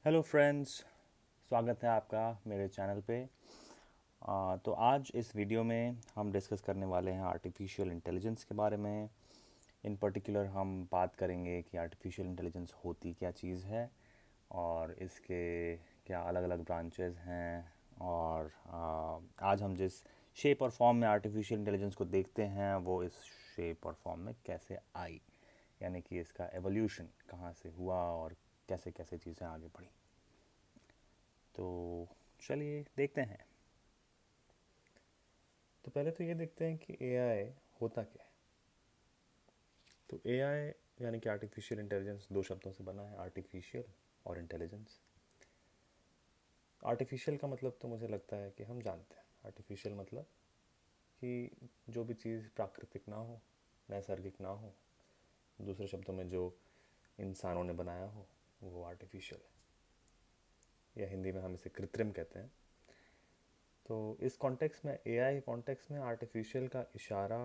Hello friends, स्वागत है आपका मेरे चैनल पे। तो आज इस वीडियो में हम डिस्कस करने वाले हैं आर्टिफिशियल इंटेलिजेंस के बारे में। इन पर्टिकुलर हम बात करेंगे कि आर्टिफिशियल इंटेलिजेंस होती क्या चीज़ है और इसके क्या अलग अलग ब्रांचेस हैं। और आज हम जिस शेप और फॉर्म में आर्टिफिशियल इंटेलिजेंस को देखते हैं वो इस शेप और फॉर्म में कैसे आई, यानी कि इसका एवोल्यूशन कहाँ से हुआ और कैसे कैसे चीज़ें आगे बढ़ी। तो चलिए देखते हैं। तो पहले तो ये देखते हैं कि एआई होता क्या है। तो एआई यानी कि आर्टिफिशियल इंटेलिजेंस दो शब्दों से बना है, आर्टिफिशियल और इंटेलिजेंस। आर्टिफिशियल का मतलब तो मुझे लगता है कि हम जानते हैं। आर्टिफिशियल मतलब कि जो भी चीज़ प्राकृतिक ना हो, नैसर्गिक ना हो, दूसरे शब्दों में जो इंसानों ने बनाया हो, वो आर्टिफिशियल है, या हिंदी में हम इसे कृत्रिम कहते हैं। तो इस कॉन्टेक्स्ट में, एआई कॉन्टेक्स्ट में, आर्टिफिशियल का इशारा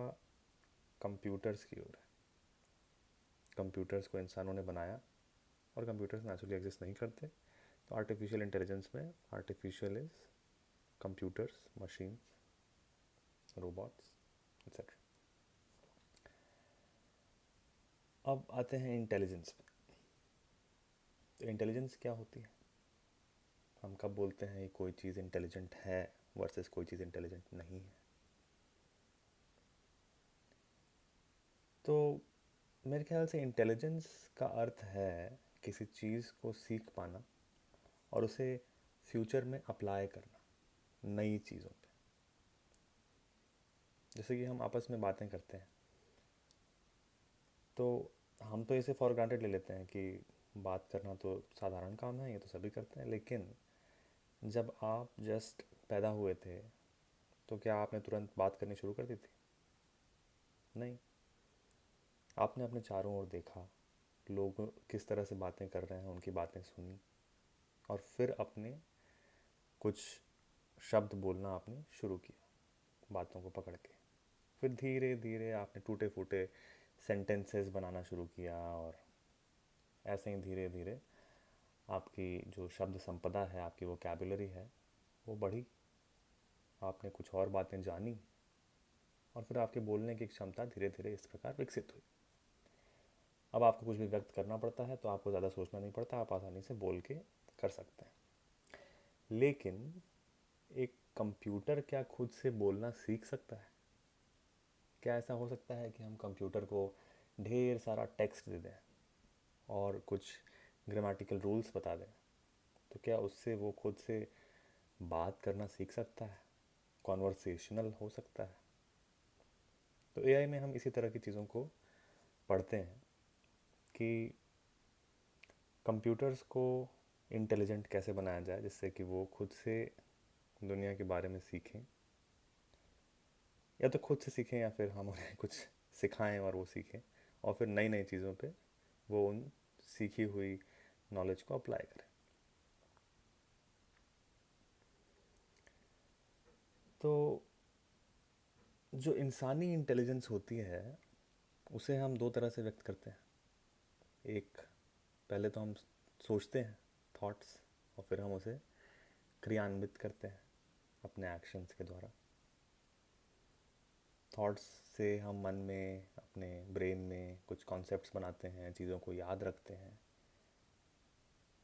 कंप्यूटर्स की ओर है। कंप्यूटर्स को इंसानों ने बनाया और कंप्यूटर्स नेचुरली एग्जिस्ट नहीं करते। तो आर्टिफिशियल इंटेलिजेंस में artificial is computers, machines, robots, etcetera. अब आते हैं इंटेलिजेंस पे। तो इंटेलिजेंस क्या होती है? हम कब बोलते हैं कोई चीज़ इंटेलिजेंट है वर्सेस कोई चीज़ इंटेलिजेंट नहीं है? तो मेरे ख्याल से इंटेलिजेंस का अर्थ है किसी चीज़ को सीख पाना और उसे फ्यूचर में अप्लाई करना नई चीज़ों पे। जैसे कि हम आपस में बातें करते हैं तो हम तो इसे फॉर ग्रांटेड ले लेते हैं कि बात करना तो साधारण काम है, ये तो सभी करते हैं। लेकिन जब आप जस्ट पैदा हुए थे तो क्या आपने तुरंत बात करनी शुरू कर दी थी? नहीं। आपने अपने चारों ओर देखा, लोग किस तरह से बातें कर रहे हैं, उनकी बातें सुनी और फिर अपने कुछ शब्द बोलना आपने शुरू किया बातों को पकड़ के। फिर धीरे धीरे आपने टूटे फूटे सेंटेंसेस बनाना शुरू किया और ऐसे ही धीरे धीरे आपकी जो शब्द संपदा है, आपकी वोकैबुलरी है, वो बढ़ी। आपने कुछ और बातें जानी और फिर आपके बोलने की क्षमता धीरे धीरे इस प्रकार विकसित हुई। अब आपको कुछ भी व्यक्त करना पड़ता है तो आपको ज़्यादा सोचना नहीं पड़ता, आप आसानी से बोल के कर सकते हैं। लेकिन एक कंप्यूटर क्या खुद से बोलना सीख सकता है? क्या ऐसा हो सकता है कि हम कंप्यूटर को ढेर सारा टेक्स्ट दे दें और कुछ ग्रामेटिकल रूल्स बता दें, तो क्या उससे वो खुद से बात करना सीख सकता है, कॉन्वर्सेशनल हो सकता है? तो एआई में हम इसी तरह की चीज़ों को पढ़ते हैं कि कंप्यूटर्स को इंटेलिजेंट कैसे बनाया जाए जिससे कि वो खुद से दुनिया के बारे में सीखें, या तो खुद से सीखें या फिर हम उन्हें कुछ सिखाएं और वो सीखें और फिर नई नई चीज़ों पे वो उन सीखी हुई नॉलेज को अप्लाई करें। तो जो इंसानी इंटेलिजेंस होती है उसे हम दो तरह से व्यक्त करते हैं। एक, पहले तो हम सोचते हैं, थॉट्स, और फिर हम उसे क्रियान्वित करते हैं अपने एक्शंस के द्वारा। थॉट्स से हम मन में, अपने ब्रेन में कुछ कॉन्सेप्ट्स बनाते हैं, चीज़ों को याद रखते हैं,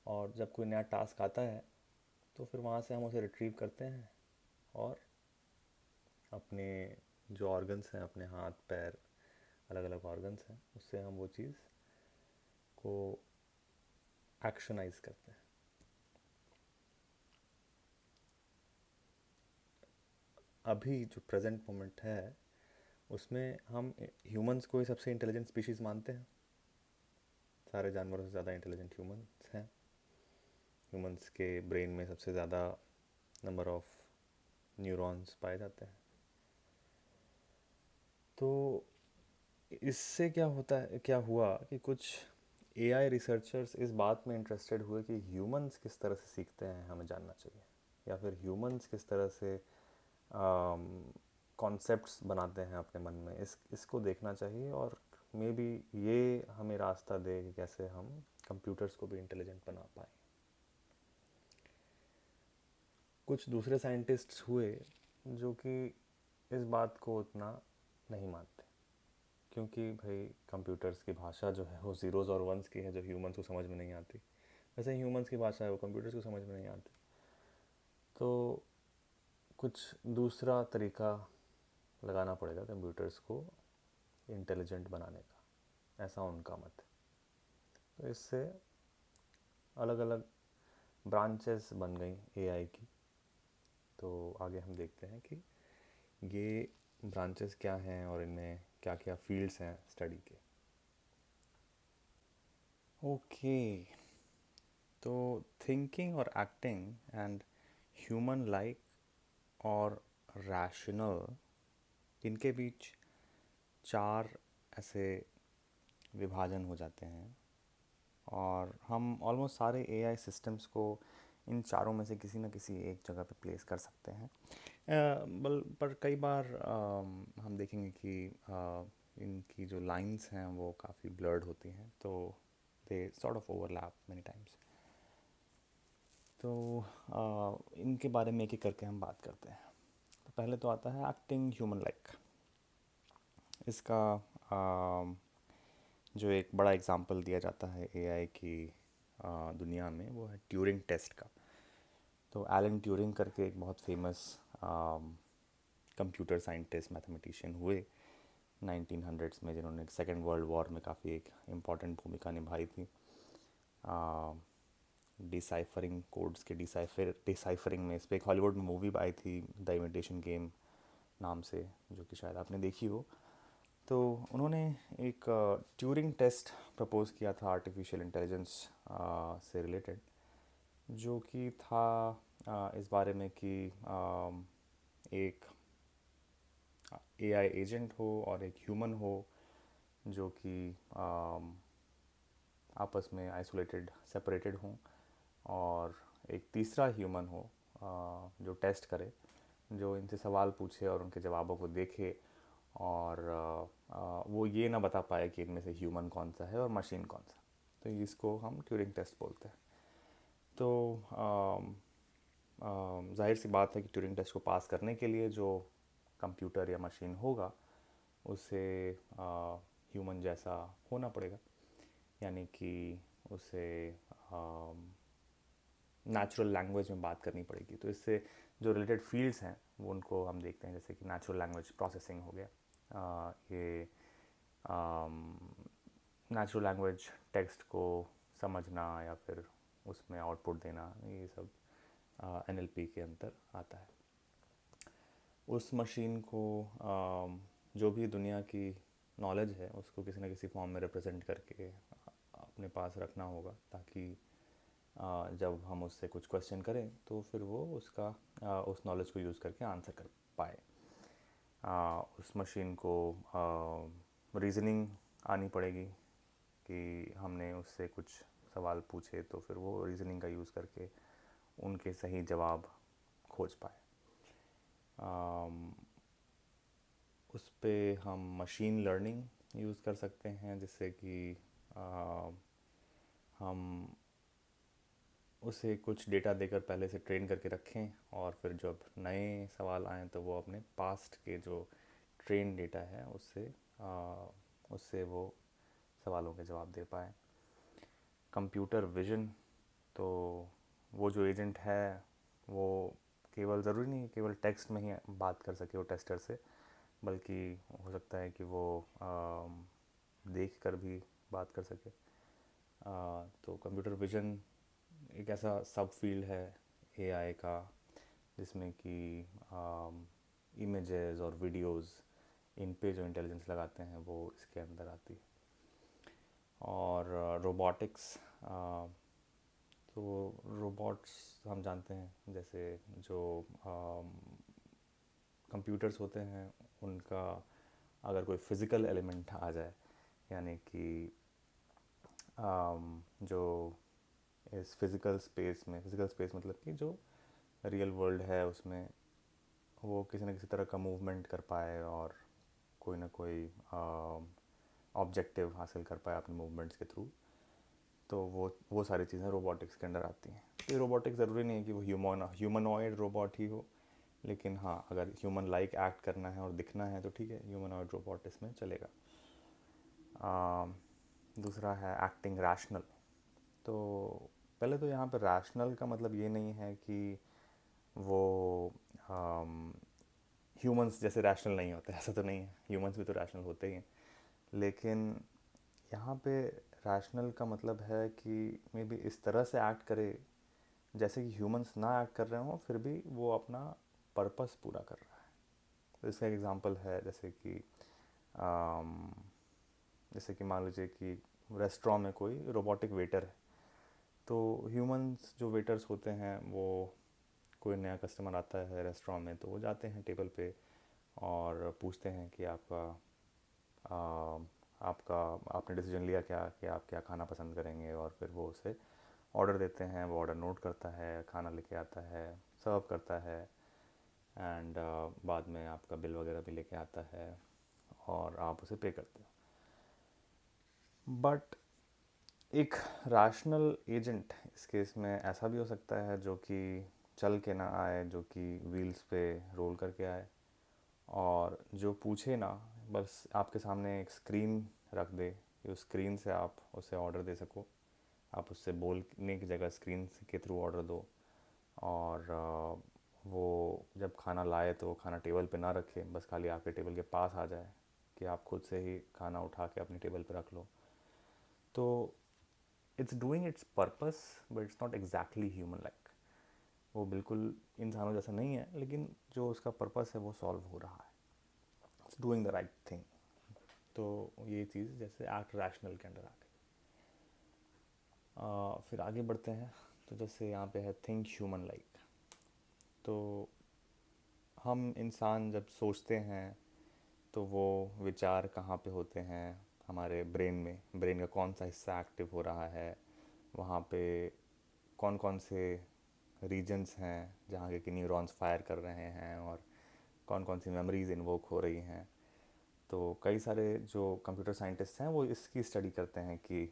और जब कोई नया टास्क आता है तो फिर वहाँ से हम उसे रिट्रीव करते हैं और अपने जो ऑर्गन्स हैं, अपने हाथ पैर, अलग अलग ऑर्गन्स हैं, उससे हम वो चीज़ को एक्शनाइज करते हैं। अभी जो प्रेजेंट मोमेंट है उसमें हम ह्यूमंस को ही सबसे इंटेलिजेंट स्पीशीज़ मानते हैं। सारे जानवरों से ज़्यादा इंटेलिजेंट ह्यूमंस हैं। ह्यूमंस के ब्रेन में सबसे ज़्यादा नंबर ऑफ न्यूरॉन्स पाए जाते हैं। तो इससे क्या होता है, क्या हुआ कि कुछ एआई रिसर्चर्स इस बात में इंटरेस्टेड हुए कि ह्यूमंस किस तरह से सीखते हैं, हमें जानना चाहिए, या फिर ह्यूमंस किस तरह से कॉन्सेप्ट्स बनाते हैं अपने मन में, इसको देखना चाहिए। और मे बी ये हमें रास्ता दे कि कैसे हम कंप्यूटर्स को भी इंटेलिजेंट बना पाए। कुछ दूसरे साइंटिस्ट्स हुए जो कि इस बात को उतना नहीं मानते, क्योंकि भाई कंप्यूटर्स की भाषा जो है वो ज़ीरोज़ और वंस की है, जो ह्यूमंस को समझ में नहीं आती। वैसे ह्यूमंस की भाषा है वो कंप्यूटर्स को समझ में नहीं आती। तो कुछ दूसरा तरीका लगाना पड़ेगा कंप्यूटर्स को इंटेलिजेंट बनाने का, ऐसा उनका मत है। तो इससे अलग अलग ब्रांचेस बन गई एआई की। तो आगे हम देखते हैं कि ये ब्रांचेस क्या हैं और इनमें क्या क्या फील्ड्स हैं स्टडी के। ओके, तो थिंकिंग और एक्टिंग एंड ह्यूमन लाइक और रैशनल, इनके बीच चार ऐसे विभाजन हो जाते हैं, और हम ऑलमोस्ट सारे एआई सिस्टम्स को इन चारों में से किसी न किसी एक जगह पे प्लेस कर सकते हैं। पर कई बार हम देखेंगे कि इनकी जो लाइंस हैं वो काफ़ी ब्लर्ड होती हैं, तो they sort of overlap many times. तो इनके बारे में एक एक करके हम बात करते हैं। तो पहले तो आता है एक्टिंग ह्यूमन लाइक। इसका जो एक बड़ा एग्जांपल दिया जाता है एआई की दुनिया में, वो है ट्यूरिंग टेस्ट का। तो एलन ट्यूरिंग करके एक बहुत फेमस कंप्यूटर साइंटिस्ट मैथमेटिशियन हुए 1900s में, जिन्होंने सेकेंड वर्ल्ड वॉर में काफ़ी एक इम्पॉर्टेंट भूमिका निभाई थी डिसाइफरिंग कोड्स के डिसाइफरिंग में। इस पर एक हॉलीवुड में मूवी आई थी द इमिटेशन गेम नाम से, जो कि शायद आपने देखी हो। तो उन्होंने एक ट्यूरिंग टेस्ट प्रपोज किया था आर्टिफिशियल इंटेलिजेंस से रिलेटेड, जो कि था इस बारे में कि एक एआई एजेंट हो और एक ह्यूमन हो, जो कि आपस में आइसोलेटेड सेपरेटेड हों, और एक तीसरा ह्यूमन हो जो टेस्ट करे, जो इनसे सवाल पूछे और उनके जवाबों को देखे, और वो ये ना बता पाए कि इनमें से ह्यूमन कौन सा है और मशीन कौन सा। तो इसको हम ट्यूरिंग टेस्ट बोलते हैं। तो जाहिर सी बात है कि ट्यूरिंग टेस्ट को पास करने के लिए जो कंप्यूटर या मशीन होगा उसे ह्यूमन जैसा होना पड़ेगा, यानी कि उसे नेचुरल लैंग्वेज में बात करनी पड़ेगी। तो इससे जो रिलेटेड फील्ड्स हैं वो उनको हम देखते हैं, जैसे कि नेचुरल लैंग्वेज प्रोसेसिंग हो गया, ये नेचुरल लैंग्वेज टेक्स्ट को समझना या फिर उसमें आउटपुट देना, ये सब एनएलपी के अंदर आता है। उस मशीन को जो भी दुनिया की नॉलेज है उसको किसी न किसी फॉर्म में रिप्रेजेंट करके अपने पास रखना होगा, ताकि जब हम उससे कुछ क्वेश्चन करें तो फिर वो उसका उस नॉलेज को यूज़ करके आंसर कर पाए। उस मशीन को रीज़निंग आनी पड़ेगी कि हमने उससे कुछ सवाल पूछे तो फिर वो रीज़निंग का यूज़ करके उनके सही जवाब खोज पाए। उस पे हम मशीन लर्निंग यूज़ कर सकते हैं, जिससे कि हम उसे कुछ डेटा देकर पहले से ट्रेन करके रखें, और फिर जब नए सवाल आएँ तो वो अपने पास्ट के जो ट्रेन डेटा है उससे वो सवालों के जवाब दे पाए। कंप्यूटर विज़न, तो वो जो एजेंट है वो केवल ज़रूरी नहीं केवल टेक्स्ट में ही बात कर सके वो टेस्टर से, बल्कि हो सकता है कि वो देख कर भी बात कर सके। तो कंप्यूटर विज़न एक ऐसा सब फील्ड है एआई का, जिसमें कि इमेजेस और वीडियोस, इन पे जो इंटेलिजेंस लगाते हैं वो इसके अंदर आती है। और रोबोटिक्स, तो रोबोट्स हम जानते हैं, जैसे जो कंप्यूटर्स होते हैं उनका अगर कोई फ़िज़िकल एलिमेंट आ जाए, यानी कि जो इस फ़िज़िकल स्पेस मतलब कि जो रियल वर्ल्ड है उसमें वो किसी न किसी तरह का मूवमेंट कर पाए और कोई ना कोई ऑब्जेक्टिव हासिल कर पाए अपने मूवमेंट्स के थ्रू, तो वो सारी चीज़ें रोबोटिक्स के अंडर आती हैं। तो ये रोबोटिक्स ज़रूरी नहीं है कि वो ह्यूमनॉइड रोबोट ही हो, लेकिन हाँ, अगर ह्यूमन लाइक एक्ट करना है और दिखना है तो ठीक है, ह्यूमनॉइड रोबोट इसमें चलेगा। दूसरा है एक्टिंग रैशनल। तो पहले तो यहाँ पर रैशनल का मतलब ये नहीं है कि वो ह्यूमंस जैसे रैशनल नहीं होते, ऐसा तो नहीं है, ह्यूमंस भी तो रैशनल होते ही हैं। लेकिन यहाँ पे रैशनल का मतलब है कि मे बी इस तरह से एक्ट करे जैसे कि ह्यूमंस ना एक्ट कर रहे हों, फिर भी वो अपना पर्पस पूरा कर रहा है। तो इसका एक एग्जांपल है, अम, जैसे कि मान लीजिए कि रेस्टोरेंट में कोई रोबोटिक वेटर है। तो ह्यूमंस जो वेटर्स होते हैं, वो कोई नया कस्टमर आता है रेस्टोरेंट में तो वो जाते हैं टेबल पे और पूछते हैं कि आ, आपका आपने डिसीजन लिया क्या, कि आप क्या खाना पसंद करेंगे, और फिर वो उसे ऑर्डर देते हैं। वो ऑर्डर नोट करता है, खाना लेके आता है, सर्व करता है, एंड बाद में आपका बिल वगैरह भी लेके आता है और आप उसे पे करते हो। बट एक रैशनल एजेंट इस केस में ऐसा भी हो सकता है जो कि चल के ना आए, जो कि व्हील्स पे रोल करके आए, और जो पूछे ना, बस आपके सामने एक स्क्रीन रख दे कि उस स्क्रीन से आप उसे ऑर्डर दे सको। आप उससे बोलने की जगह स्क्रीन के थ्रू ऑर्डर दो, और वो जब खाना लाए तो वो खाना टेबल पे ना रखे, बस खाली आपके टेबल के पास आ जाए कि आप खुद से ही खाना उठा के अपनी टेबल पे रख लो। तो it's doing it's purpose, but it's not exactly human like. वो बिल्कुल इंसानों जैसा नहीं है, लेकिन जो उसका पर्पस है वो सॉल्व हो रहा है, it's doing the right thing. तो ये चीज़ जैसे एक्ट रैशनल के अंडर आ गई। फिर आगे बढ़ते हैं। तो जैसे यहाँ पे है थिंक ह्यूमन लाइक। तो हम इंसान जब सोचते हैं तो वो विचार कहाँ पे होते हैं? हमारे ब्रेन में। ब्रेन का कौन सा हिस्सा एक्टिव हो रहा है, वहाँ पे कौन कौन से रीजन्स हैं जहाँ के कि न्यूरॉन्स फायर कर रहे हैं, और कौन कौन सी मेमोरीज इन्वोक हो रही हैं। तो कई सारे जो कंप्यूटर साइंटिस्ट हैं वो इसकी स्टडी करते हैं कि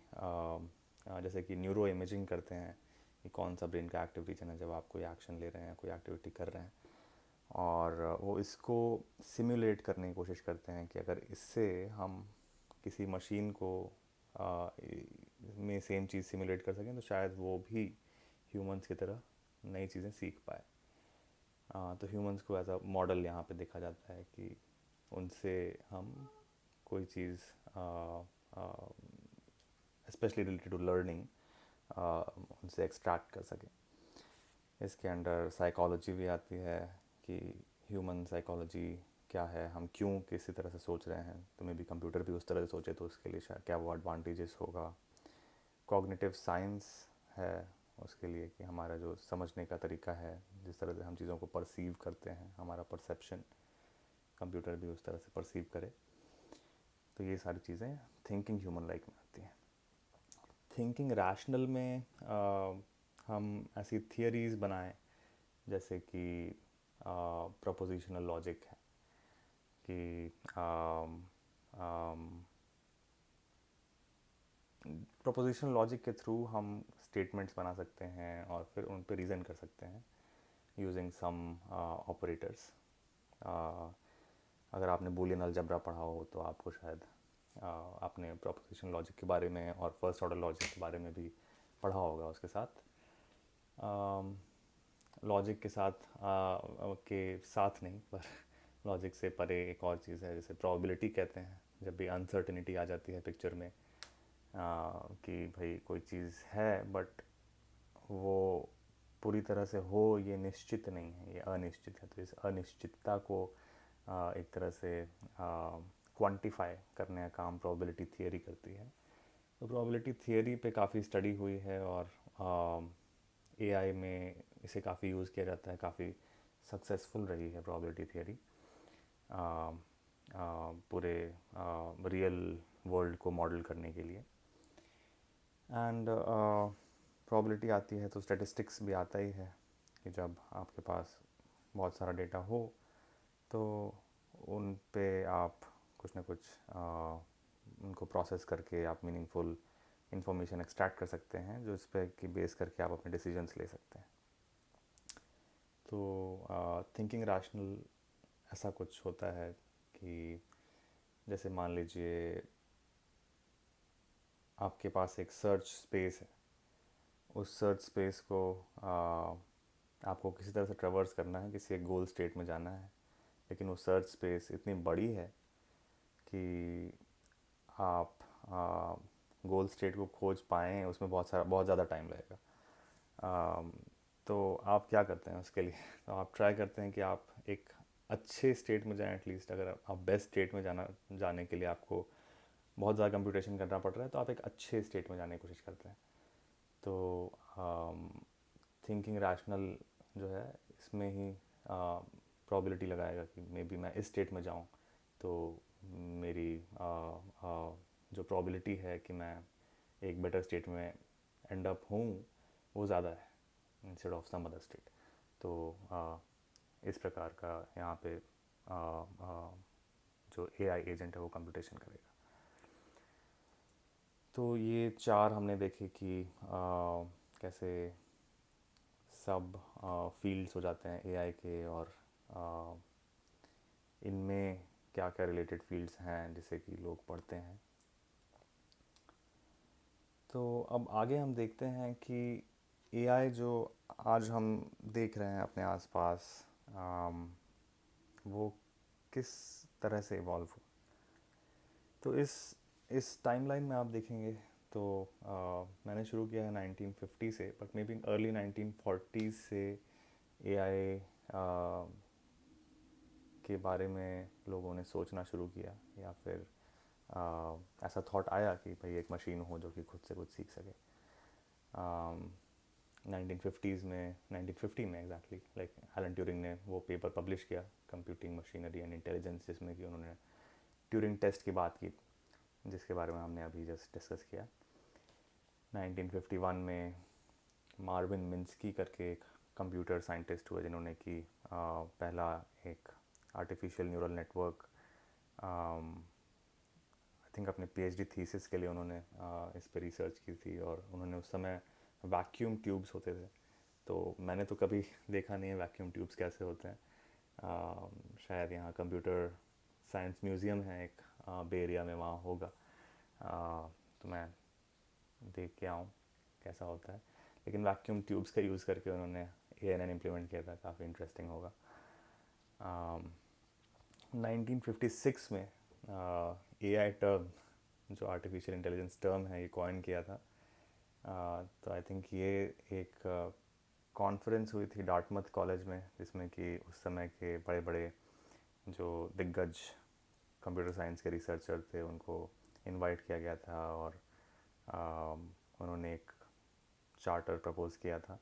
जैसे कि न्यूरो इमेजिंग करते हैं कि कौन सा ब्रेन का एक्टिव रीजन है जब आप कोई एक्शन ले रहे हैं, कोई एक्टिविटी कर रहे हैं। और वो इसको सिमुलेट करने की कोशिश करते हैं कि अगर इससे हम किसी मशीन को में सेम चीज़ सिमुलेट कर सकें तो शायद वो भी ह्यूमंस की तरह नई चीज़ें सीख पाए। तो ह्यूमंस को एज अ मॉडल यहाँ पे देखा जाता है कि उनसे हम कोई चीज़ स्पेशली रिलेटेड टू लर्निंग उनसे एक्सट्रैक्ट कर सकें। इसके अंडर साइकोलॉजी भी आती है कि ह्यूमन साइकोलॉजी क्या है, हम क्यों किसी तरह से सोच रहे हैं। तो मे बी कंप्यूटर भी उस तरह से सोचे तो उसके लिए शायद क्या वो एडवांटेजेस होगा। कॉग्निटिव साइंस है उसके लिए कि हमारा जो समझने का तरीका है, जिस तरह से हम चीज़ों को परसीव करते हैं, हमारा परसेप्शन, कंप्यूटर भी उस तरह से परसीव करे। तो ये सारी चीज़ें थिंकिंग ह्यूमन लाइक में आती हैं। थिंकिंग रैशनल में हम ऐसी थियरीज़ बनाएं जैसे कि प्रोपोजिशनल लॉजिक है कि प्रोपोजिशनल लॉजिक के थ्रू हम स्टेटमेंट्स बना सकते हैं और फिर उन पे रीज़न कर सकते हैं यूजिंग सम ऑपरेटर्स। अगर आपने बूलियन अलजेब्रा पढ़ा हो तो आपको शायद आपने प्रोपोजिशनल लॉजिक के बारे में और फर्स्ट ऑर्डर लॉजिक के बारे में भी पढ़ा होगा उसके साथ। लॉजिक के साथ के साथ नहीं, पर लॉजिक से परे एक और चीज़ है जिसे प्रोबेबिलिटी कहते हैं। जब भी अनसर्टिनिटी आ जाती है पिक्चर में, कि भाई कोई चीज़ है बट वो पूरी तरह से हो ये निश्चित नहीं है, ये अनिश्चित है। तो इस अनिश्चितता को एक तरह से क्वांटिफाई करने का काम प्रोबेबिलिटी थियरी करती है। तो प्रोबेबिलिटी थियरी पे काफ़ी स्टडी हुई है और एआई में इसे काफ़ी यूज़ किया जाता है, काफ़ी सक्सेसफुल रही है प्रोबेबिलिटी थियरी पूरे रियल वर्ल्ड को मॉडल करने के लिए। एंड प्रोबेबिलिटी आती है तो स्टैटिस्टिक्स भी आता ही है कि जब आपके पास बहुत सारा डेटा हो तो उन पे आप कुछ ना कुछ उनको प्रोसेस करके आप मीनिंगफुल इंफॉर्मेशन एक्सट्रैक्ट कर सकते हैं जो इस पर कि बेस करके आप अपने डिसीजंस ले सकते हैं। तो थिंकिंग रैशनल ऐसा कुछ होता है कि जैसे मान लीजिए आपके पास एक सर्च स्पेस है, उस सर्च स्पेस को आपको किसी तरह से ट्रेवर्स करना है, किसी एक गोल स्टेट में जाना है, लेकिन वो सर्च स्पेस इतनी बड़ी है कि आप गोल स्टेट को खोज पाएँ उसमें बहुत ज़्यादा टाइम लगेगा। आम, तो आप क्या करते हैं उसके लिए? तो आप ट्राई करते हैं कि आप एक अच्छे स्टेट में जाएं एटलीस्ट। अगर आप बेस्ट स्टेट में जाने के लिए आपको बहुत ज़्यादा कंप्यूटेशन करना पड़ रहा है, तो आप एक अच्छे स्टेट में जाने की कोशिश करते हैं। तो थिंकिंग रैशनल जो है इसमें ही प्रोबेबिलिटी लगाएगा कि मे बी मैं इस स्टेट में जाऊं, तो मेरी जो प्रोबेबिलिटी है कि मैं एक बेटर स्टेट में एंड अप हूँ वो ज़्यादा है instead of some other state. तो इस प्रकार का यहाँ पे जो एआई एजेंट है वो कंप्यूटेशन करेगा। तो ये चार हमने देखे कि कैसे सब फील्ड्स हो जाते हैं एआई के, और इनमें क्या क्या रिलेटेड फील्ड्स हैं जिसे कि लोग पढ़ते हैं। तो अब आगे हम देखते हैं कि एआई जो आज हम देख रहे हैं अपने आसपास, वो किस तरह से इवॉल्व हुआ। तो इस टाइमलाइन में आप देखेंगे तो मैंने शुरू किया है 1950 से, बट मे बी अर्ली 1940 से एआई के बारे में लोगों ने सोचना शुरू किया, या फिर ऐसा थॉट आया कि भाई एक मशीन हो जो कि खुद से कुछ सीख सके। 1950s में 1950 में एग्जैक्टली लाइक एलन ट्यूरिंग ने वो पेपर पब्लिश किया, कंप्यूटिंग मशीनरी एंड इंटेलिजेंस, जिसमें कि उन्होंने ट्यूरिंग टेस्ट की बात की जिसके बारे में हमने अभी जस्ट डिस्कस किया। 1951 में मार्विन मिन्स्की करके एक कंप्यूटर साइंटिस्ट हुए जिन्होंने कि पहला एक artificial neural network, I think अपने पीएचडी थीसिस के लिए उन्होंने इस पर रिसर्च की थी, और उन्होंने उस समय वैक्यूम ट्यूब्स होते थे। तो मैंने तो कभी देखा नहीं है वैक्यूम ट्यूब्स कैसे होते हैं। शायद यहाँ कंप्यूटर साइंस म्यूज़ियम है एक बे एरिया में, वहाँ होगा। तो मैं देख के आऊँ कैसा होता है। लेकिन वैक्यूम ट्यूब्स का यूज़ करके उन्होंने एएनएन इम्प्लीमेंट किया था, काफ़ी इंटरेस्टिंग होगा। 1956 में एआई टर्म, जो आर्टिफिशियल इंटेलिजेंस टर्म है, ये कॉइन किया था। तो आई थिंक ये एक कॉन्फ्रेंस हुई थी डार्टमouth कॉलेज में, जिसमें कि उस समय के बड़े बड़े जो दिग्गज कंप्यूटर साइंस के रिसर्चर थे उनको इनवाइट किया गया था, और उन्होंने एक चार्टर प्रपोज़ किया था।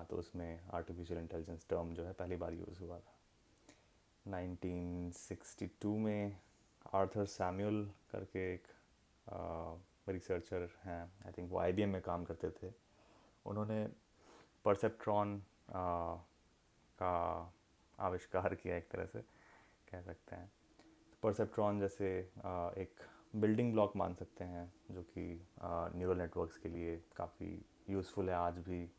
तो उसमें आर्टिफिशियल इंटेलिजेंस टर्म जो है पहली बार यूज़ हुआ था। 1962 में आर्थर सैमुअल करके एक रिसर्चर हैं, आई थिंक वो आईबीएम में काम करते थे, उन्होंने परसेप्ट्रॉन का आविष्कार किया, एक तरह से कह सकते हैं। परसेप्ट्रॉन जैसे एक बिल्डिंग ब्लॉक मान सकते हैं जो कि न्यूरल नेटवर्क्स के लिए काफ़ी यूज़फुल है। आज भी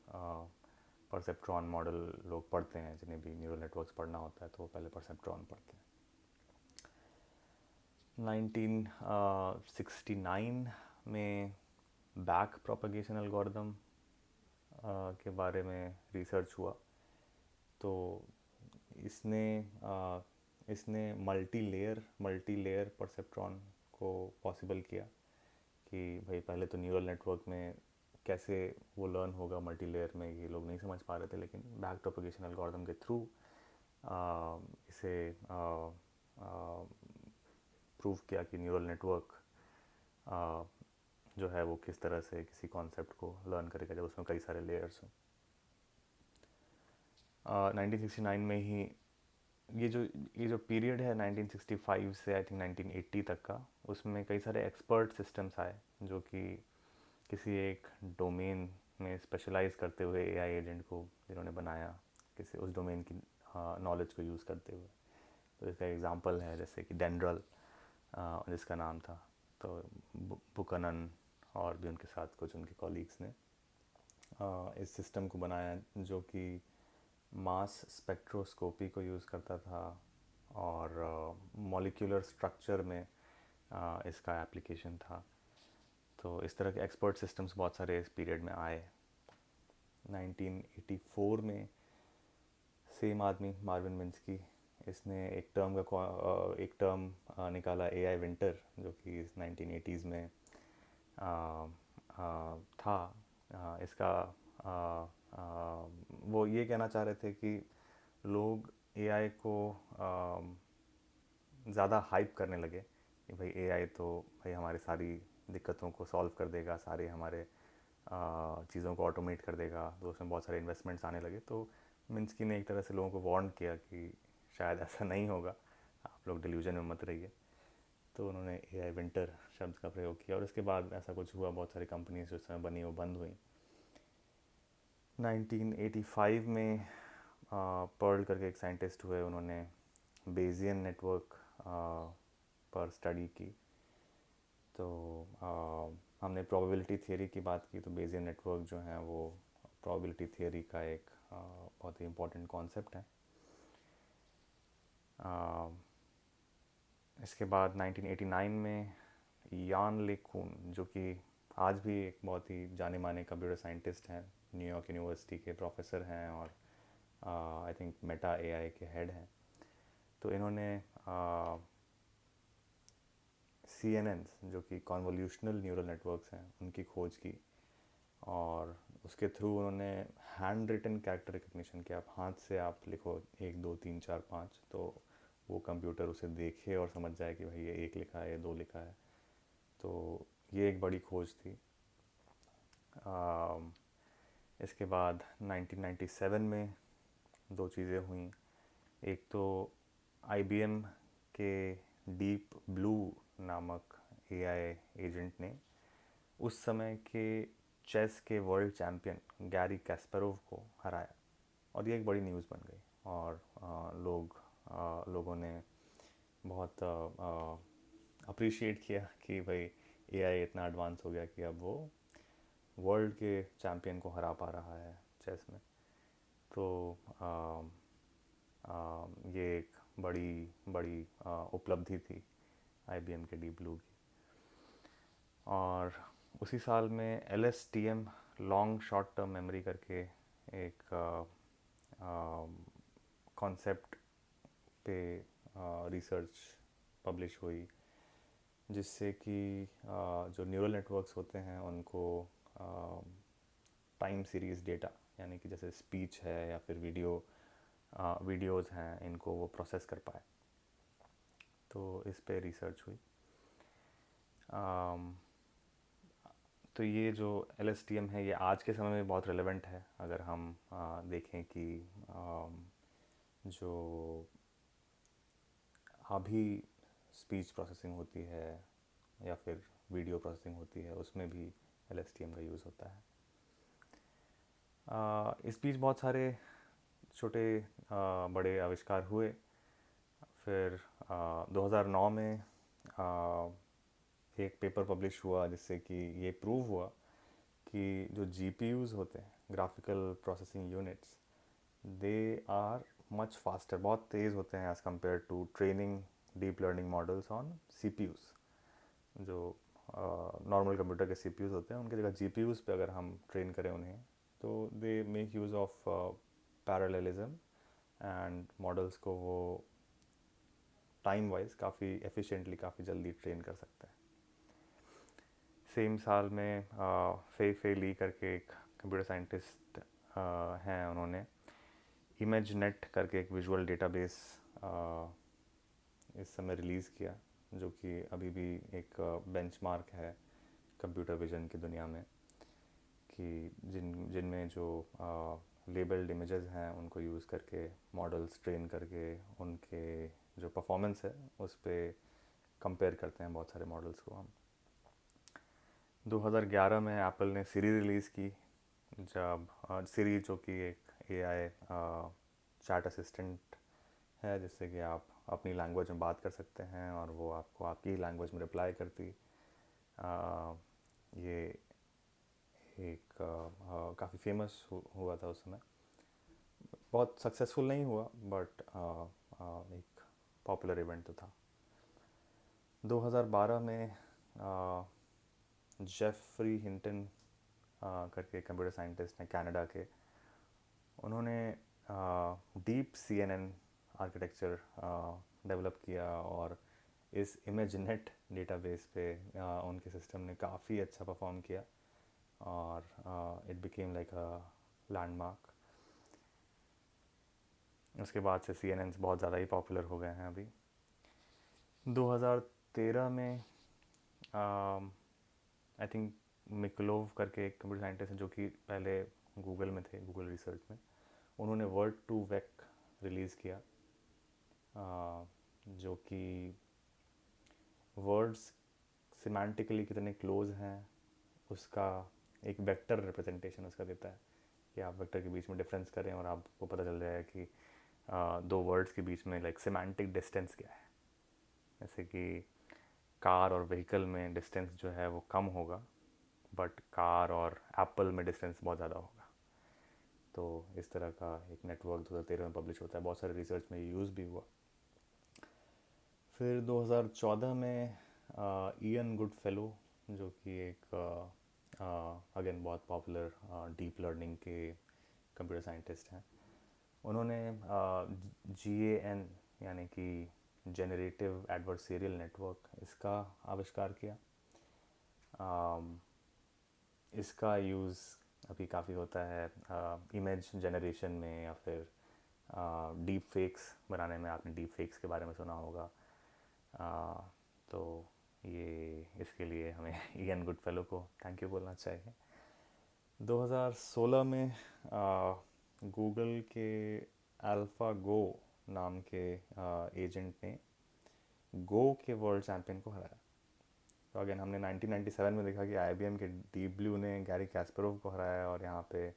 परसेप्ट्रॉन मॉडल लोग पढ़ते हैं, जिन्हें भी न्यूरल नेटवर्क्स पढ़ना होता है तो वो पहले परसेप्ट्रॉन पढ़ते हैं। 1969 में बैक प्रोपगेशन एल्गोरिदम के बारे में रिसर्च हुआ। तो इसने इसने मल्टी लेयर परसेप्ट्रॉन को पॉसिबल किया कि भाई पहले तो न्यूरल नेटवर्क में कैसे वो लर्न होगा मल्टी लेयर में, ये लोग नहीं समझ पा रहे थे, लेकिन बैक प्रोपगेशन एल्गोरिदम के थ्रू इसे प्रूव किया कि न्यूरल नेटवर्क जो है वो किस तरह से किसी कॉन्सेप्ट को लर्न करेगा जब उसमें कई सारे लेयर्स हों। 1969 में ही ये जो पीरियड है 1965 से आई थिंक 1980 तक का, उसमें कई सारे एक्सपर्ट सिस्टम्स आए जो कि किसी एक डोमेन में स्पेशलाइज करते हुए एआई एजेंट को जिन्होंने बनाया, किसी उस डोमेन की नॉलेज को यूज़ करते हुए। तो इसका एग्जांपल है जैसे कि डेंड्रल जिसका नाम था, तो बुकनन और भी उनके साथ कुछ उनके कॉलीग्स ने इस सिस्टम को बनाया जो कि मास स्पेक्ट्रोस्कोपी को यूज़ करता था और मॉलिक्यूलर स्ट्रक्चर में इसका एप्लीकेशन था। तो इस तरह के एक्सपर्ट सिस्टम्स बहुत सारे इस पीरियड में आए। 1984 में सेम आदमी मार्विन मिन्स्की, इसने एक टर्म निकाला एआई विंटर, जो कि 1980s में था। इसका वो ये कहना चाह रहे थे कि लोग एआई को ज़्यादा हाइप करने लगे कि भाई एआई तो भाई हमारी सारी दिक्कतों को सॉल्व कर देगा, सारे हमारे चीज़ों को ऑटोमेट कर देगा, तो उसमें बहुत सारे इन्वेस्टमेंट्स आने लगे। तो मिन्स्की ने एक तरह से लोगों को वार्न किया कि शायद ऐसा नहीं होगा, आप लोग डिल्यूजन में मत रहिए। तो उन्होंने एआई विंटर शब्द का प्रयोग किया और उसके बाद ऐसा कुछ हुआ, बहुत सारी कंपनीज जो उस समय बनी वो बंद हुई। 1985 में पर्ल करके एक साइंटिस्ट हुए, उन्होंने बेजियन नेटवर्क पर स्टडी की। तो हमने प्रोबेबिलिटी थियरी की बात की, तो बेजियन नेटवर्क जो है वो प्रोबेबिलिटी थियरी का एक बहुत ही इम्पोर्टेंट कॉन्सेप्ट है। इसके बाद 1989 में यान ले कुन, जो कि आज भी एक बहुत ही जाने माने कंप्यूटर साइंटिस्ट हैं, न्यूयॉर्क यूनिवर्सिटी के प्रोफेसर हैं और आई थिंक मेटा एआई के हेड हैं। तो इन्होंने CNNs, जो कि कॉन्वोल्यूशनल न्यूरल नेटवर्क्स हैं, उनकी खोज की और उसके थ्रू उन्होंने हैंड रिटन कैरेक्टर रिकग्निशन किया। आप हाथ से आप लिखो 1 2 3 4 5, तो वो कंप्यूटर उसे देखे और समझ जाए कि भाई ये 1 लिखा है, ये 2 लिखा है। तो ये एक बड़ी खोज थी। इसके बाद 1997 में दो चीज़ें हुई। एक तो IBM के डीप ब्लू नामक AI एजेंट ने उस समय के चेस के वर्ल्ड चैम्पियन गैरी कैस्परोव को हराया, और ये एक बड़ी न्यूज़ बन गई और लोगों ने बहुत अप्रिशिएट किया कि भाई AI इतना एडवांस हो गया कि अब वो वर्ल्ड के चैम्पियन को हरा पा रहा है चेस में। तो ये एक बड़ी बड़ी उपलब्धि थी IBM के डीप ब्लू की। और उसी साल में LSTM long short term memory करके एक कॉन्सेप्ट पे रिसर्च पब्लिश हुई, जिससे कि जो न्यूरल नेटवर्क्स होते हैं उनको टाइम सीरीज़ डेटा, यानी कि जैसे स्पीच है या फिर वीडियोज़ हैं, इनको वो प्रोसेस कर पाए। तो इस पे रिसर्च हुई। तो ये जो LSTM है ये आज के समय में बहुत रेलेवेंट है। अगर हम देखें कि जो अभी स्पीच प्रोसेसिंग होती है या फिर वीडियो प्रोसेसिंग होती है, उसमें भी LSTM का यूज़ होता है। इस बीच बहुत सारे छोटे बड़े आविष्कार हुए। फिर 2009 में एक पेपर पब्लिश हुआ जिससे कि ये प्रूव हुआ कि जो GPUs होते हैं, graphical processing units, they are much faster, बहुत तेज़ होते हैं as compare to training deep learning models on CPUs। जो नॉर्मल कंप्यूटर के CPUs होते हैं, उनकी जगह GPUs पे अगर हम ट्रेन करें उन्हें, तो they make use of parallelism and models को वो टाइम वाइज काफ़ी एफिशिएंटली, काफ़ी जल्दी ट्रेन कर सकते हैं। सेम साल में फे फे ली करके एक कंप्यूटर साइंटिस्ट हैं, उन्होंने ImageNet करके एक विजुअल डेटाबेस इस समय रिलीज़ किया, जो कि अभी भी एक बेंचमार्क है कंप्यूटर विजन की दुनिया में, कि जिनमें जो लेबल्ड इमेजेस हैं उनको यूज़ करके मॉडल्स ट्रेन करके उनके जो परफॉर्मेंस है उस पर कंपेयर करते हैं बहुत सारे मॉडल्स को हम। 2011 में एप्पल ने सिरी रिलीज़ की, जब सिरी जो कि एक AI चैट असिस्टेंट है, जिससे कि आप अपनी लैंग्वेज में बात कर सकते हैं और वो आपको आपकी लैंग्वेज में रिप्लाई करती। ये एक काफ़ी फेमस हुआ था उस समय। बहुत सक्सेसफुल नहीं हुआ बट एक पॉपुलर इवेंट तो था। 2012 में जेफरी हिंटन करके कंप्यूटर साइंटिस्ट हैं कनाडा के, उन्होंने डीप CNN आर्किटेक्चर डेवलप किया और इस इमेज नेट डेटाबेस पे उनके सिस्टम ने काफ़ी अच्छा परफॉर्म किया और it became like a landmark. उसके बाद से CNN बहुत ज़्यादा ही पॉपुलर हो गए हैं अभी। 2013 में आई थिंक मिकलोव करके एक कंप्यूटर साइंटिस्ट हैं जो कि पहले गूगल में थे, गूगल रिसर्च में, उन्होंने वर्ड टू वेक रिलीज़ किया जो कि वर्ड्स सिमेंटिकली कितने क्लोज हैं उसका एक वेक्टर रिप्रेजेंटेशन उसका देता है कि आप वेक्टर के बीच में डिफरेंस करें और आपको पता चल जाएगा कि दो वर्ड्स के बीच में लाइक सिमेंटिक डिस्टेंस क्या है। जैसे कि कार और व्हीकल में डिस्टेंस जो है वो कम होगा बट कार और एप्पल में डिस्टेंस बहुत ज़्यादा होगा। तो इस तरह का एक नेटवर्क 2013 में पब्लिश होता है, बहुत सारे रिसर्च में यूज़ भी हुआ। फिर 2014 में ईएन गुडफेलो जो कि एक अगेन बहुत पॉपुलर डीप लर्निंग के कंप्यूटर साइंटिस्ट हैं, उन्होंने GAN यानी कि जेनरेटिव एडवर्सेरियल नेटवर्क इसका आविष्कार किया। इसका यूज़ अभी काफ़ी होता है इमेज जनरेशन में या फिर डीप फेक्स बनाने में। आपने डीप फेक्स के बारे में सुना होगा। तो ये इसके लिए हमें ईएन गुडफेलो को थैंक यू बोलना चाहिए। 2016 में गूगल के अल्फ़ा गो नाम के एजेंट ने गो के वर्ल्ड चैम्पियन को हराया। तो अगेन हमने 1997 में देखा कि IBM के डीप ब्लू ने गैरी कैस्परोव को हराया और यहाँ पे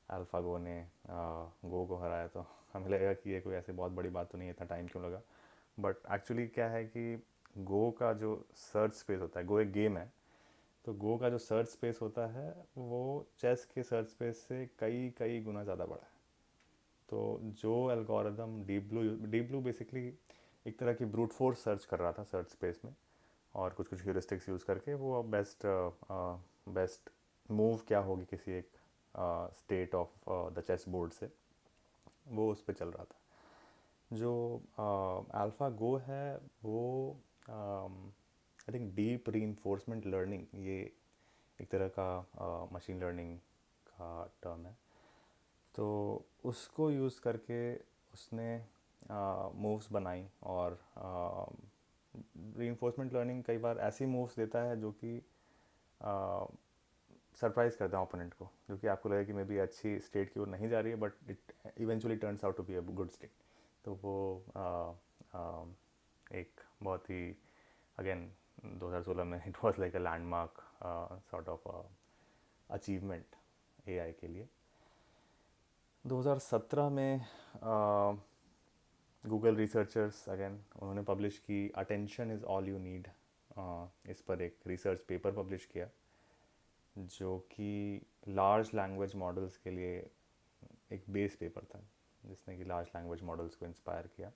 अल्फ़ा गो ने गो को हराया। तो हमें लगेगा कि ये कोई ऐसी बहुत बड़ी बात तो नहीं है, इतना टाइम क्यों लगा। बट एक्चुअली क्या है कि गो का जो सर्च स्पेस होता है, गो एक गेम है, तो गो का जो सर्च स्पेस होता है वो चेस के सर्च स्पेस से कई कई गुना ज़्यादा बड़ा है। तो जो एल्गोरिदम डीप ब्लू बेसिकली एक तरह की ब्रूट फोर्स सर्च कर रहा था सर्च स्पेस में और कुछ कुछ ह्यूरिस्टिक्स यूज़ करके वो बेस्ट मूव क्या होगी किसी एक state of the chess board से, वो उस पर चल रहा था। जो अल्फ़ा गो है वो I think deep reinforcement learning, ये एक तरह का मशीन लर्निंग का टर्म है। तो उसको यूज़ करके उसने मूव्स बनाई और रीइंफोर्समेंट लर्निंग कई बार ऐसी मूव्स देता है जो कि सरप्राइज़ करता है ओपोनेंट को, जो कि आपको लगे कि मे बी अच्छी स्टेट की ओर नहीं जा रही है but it eventually turns out to be a good state. तो वो एक बहुत ही अगेन 2016 में it was like a landmark sort of achievement AI के लिए। 2017 में गूगल रिसर्चर्स अगेन उन्होंने पब्लिश की attention is all you need, इस पर एक रिसर्च पेपर पब्लिश किया जो कि लार्ज लैंग्वेज मॉडल्स के लिए एक बेस पेपर था जिसने कि लार्ज लैंग्वेज मॉडल्स को इंस्पायर किया।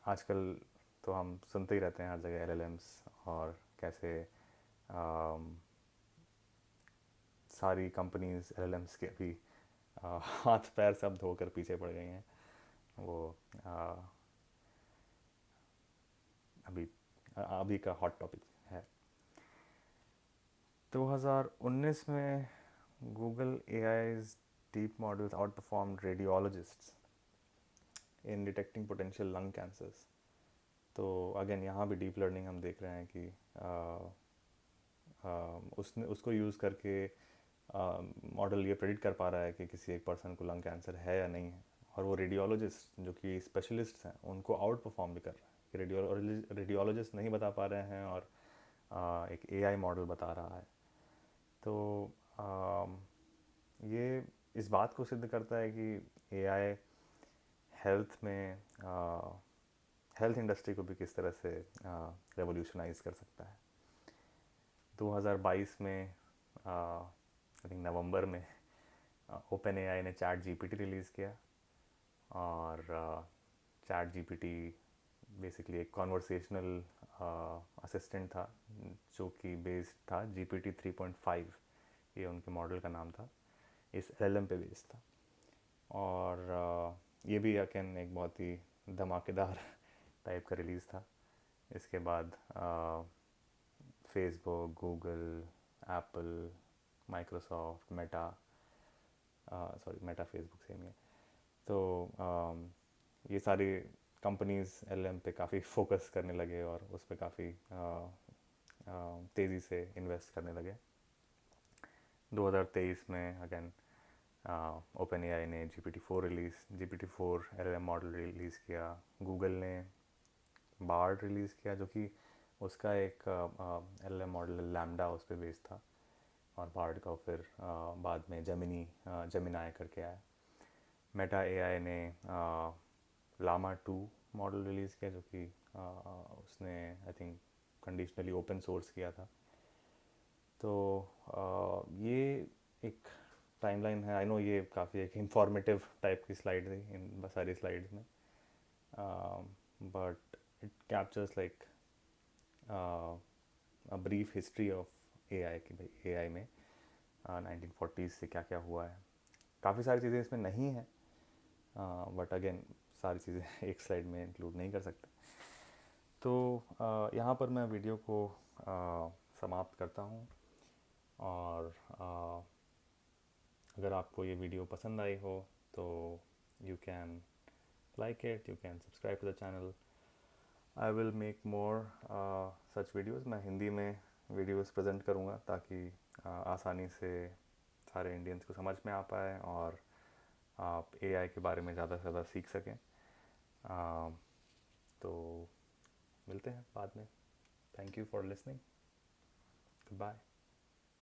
आजकल तो हम सुनते ही रहते हैं हर जगह LLMs और कैसे सारी कंपनीज LLMs के अभी हाथ पैर सब धोकर पीछे पड़ गई हैं। वो अभी अभी का हॉट टॉपिक है। 2019 में Google AI's deep models outperform radiologists in detecting potential lung cancers. तो अगेन यहाँ भी डीप लर्निंग हम देख रहे हैं कि उसने उसको यूज़ करके मॉडल ये प्रेडिक्ट कर पा रहा है कि किसी एक पर्सन को लंग कैंसर है या नहीं है, और वो रेडियोलॉजिस्ट जो कि स्पेशलिस्ट हैं उनको आउट परफॉर्म भी कर रहा है कि रेडियोलॉजिस्ट नहीं बता पा रहे हैं और एक AI मॉडल बता रहा है। तो ये इस बात को सिद्ध करता है कि AI हेल्थ में हेल्थ इंडस्ट्री को भी किस तरह से रेवोल्यूशनाइज कर सकता है। 2022 में आई थिंक नवंबर में ओपन एआई ने चैट जीपीटी रिलीज़ किया। और चैट जीपीटी बेसिकली एक कॉन्वर्सेशनल असिस्टेंट था जो कि बेस्ड था जीपीटी 3.5, ये उनके मॉडल का नाम था, इस एलएलएम पे बेस्ड था। और ये भी अगेन एक बहुत ही धमाकेदार टाइप का रिलीज़ था। इसके बाद Facebook, Google, Apple, Microsoft, Meta, sorry Meta Facebook same ही है, तो ये सारी कंपनीज़ एलएम पे काफ़ी फोकस करने लगे और उस पर काफ़ी तेज़ी से इन्वेस्ट करने लगे। 2023 में अगेन ओपन एआई ने जीपीटी 4 एलएम मॉडल रिलीज़ किया। गूगल ने बार्ड रिलीज़ किया जो कि उसका एक एलएम मॉडल लैम्डा उस पर बेस्ड था, और बार्ड का फिर बाद में जेमिनाई करके आया। मेटा एआई ने लामा 2 मॉडल रिलीज़ किया जो कि उसने I think conditionally open source किया था। तो ये एक टाइमलाइन है। आई नो ये काफ़ी एक इंफॉर्मेटिव टाइप की स्लाइड थी इन सारी स्लाइड्स में, but it captures like a brief history of AI की, भाई एआई में 1940s से क्या क्या हुआ है। काफ़ी सारी चीज़ें इसमें नहीं हैं, बट अगेन सारी चीज़ें एक स्लाइड में इंक्लूड नहीं कर सकते। तो यहाँ पर मैं वीडियो को समाप्त करता हूँ। और अगर आपको ये वीडियो पसंद आई हो तो you can like it, you can subscribe to the channel. I will make more such videos. मैं हिंदी में वीडियोज़ प्रेजेंट करूँगा ताकि आसानी से सारे इंडियंस को समझ में आ पाए और आप एआई के बारे में ज़्यादा से ज़्यादा सीख सकें। तो मिलते हैं बाद में। Thank you for listening. Good bye.